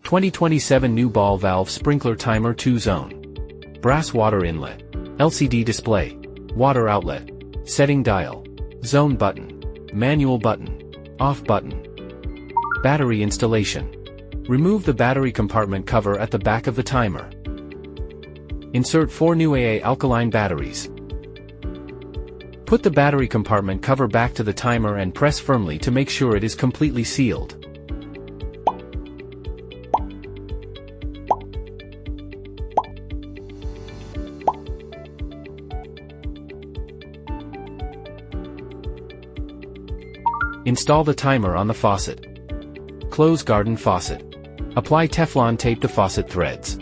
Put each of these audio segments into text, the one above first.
2027 new ball valve sprinkler timer 2-zone. Brass water inlet. LCD display. Water outlet. Setting dial. Zone button. Manual button. Off button. Battery installation. Remove the battery compartment cover at the back of the timer. Insert 4 new AA alkaline batteries. Put the battery compartment cover back to the timer and press firmly to make sure it is completely sealed. Install the timer on the faucet. Close garden faucet. Apply Teflon tape to faucet threads.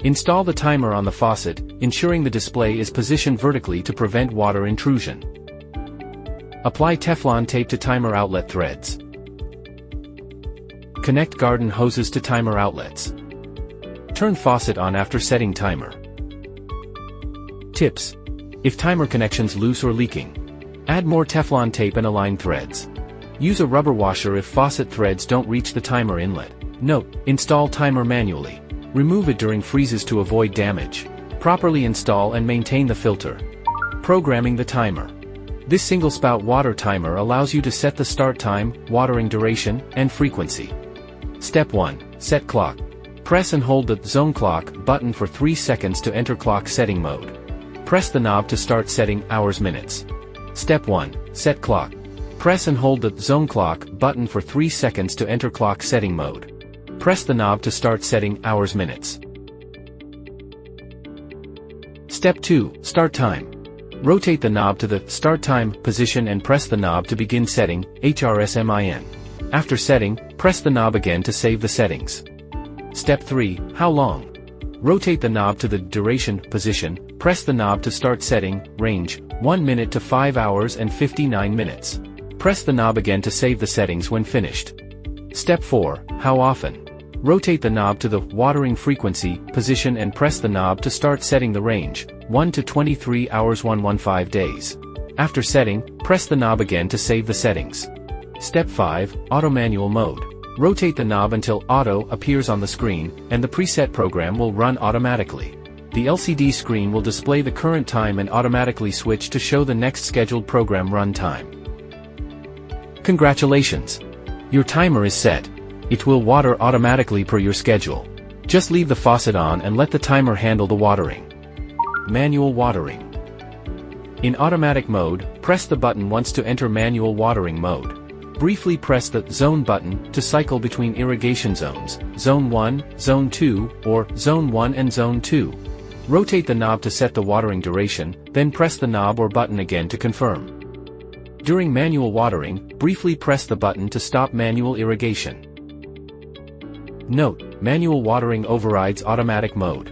Install the timer on the faucet, ensuring the display is positioned vertically to prevent water intrusion. Apply Teflon tape to timer outlet threads. Connect garden hoses to timer outlets. Turn faucet on after setting timer. Tips: if timer connections loose or leaking, add more Teflon tape and align threads. Use a rubber washer if faucet threads don't reach the timer inlet. Note: install timer manually. Remove it during freezes to avoid damage. Properly install and maintain the filter. Programming the timer. This single spout water timer allows you to set the start time, watering duration, and frequency. Step 1. Set clock. Press and hold the zone clock button for 3 seconds to enter clock setting mode. Press the knob to start setting hours minutes. Step 1. Set clock. Press and hold the zone clock button for 3 seconds to enter clock setting mode. Press the knob to start setting hours minutes. Step 2. Start time. Rotate the knob to the start time position and press the knob to begin setting, HRSMIN. After setting, press the knob again to save the settings. Step 3. How long? Rotate the knob to the duration position, press the knob to start setting, range, 1 minute to 5 hours and 59 minutes. Press the knob again to save the settings when finished. Step 4. How often? Rotate the knob to the watering frequency position and press the knob to start setting the range, 1 to 23 hours 115 days. After setting, press the knob again to save the settings. Step 5. Auto manual mode. Rotate the knob until Auto appears on the screen, and the preset program will run automatically. The LCD screen will display the current time and automatically switch to show the next scheduled program run time. Congratulations! Your timer is set. It will water automatically per your schedule. Just leave the faucet on and let the timer handle the watering. Manual watering. In automatic mode, press the button once to enter manual watering mode. Briefly press the Zone button to cycle between irrigation zones, Zone 1, Zone 2, or Zone 1 and Zone 2. Rotate the knob to set the watering duration, then press the knob or button again to confirm. During manual watering, briefly press the button to stop manual irrigation. Note: manual watering overrides automatic mode.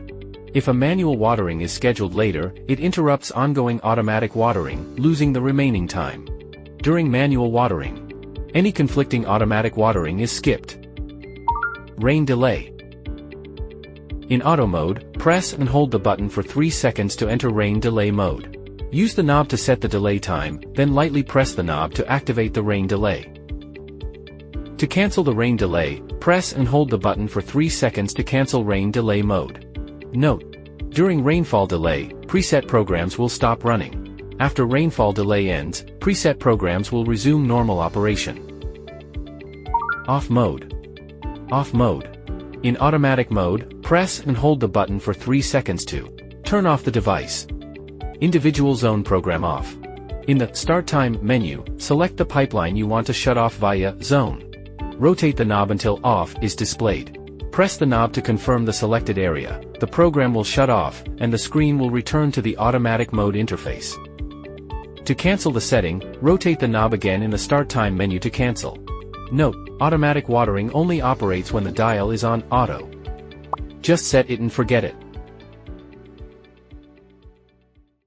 If a manual watering is scheduled later, it interrupts ongoing automatic watering, losing the remaining time. During manual watering, any conflicting automatic watering is skipped. Rain delay. In auto mode, press and hold the button for 3 seconds to enter rain delay mode. Use the knob to set the delay time, then lightly press the knob to activate the rain delay. To cancel the rain delay, press and hold the button for 3 seconds to cancel rain delay mode. Note: during rainfall delay, preset programs will stop running. After rainfall delay ends, preset programs will resume normal operation. Off mode. Off mode. In automatic mode, press and hold the button for 3 seconds to turn off the device. Individual zone program off. In the Start Time menu, select the pipeline you want to shut off via Zone. Rotate the knob until Off is displayed. Press the knob to confirm the selected area. The program will shut off, and the screen will return to the automatic mode interface. To cancel the setting, rotate the knob again in the Start Time menu to cancel. Note: automatic watering only operates when the dial is on auto. Just set it and forget it.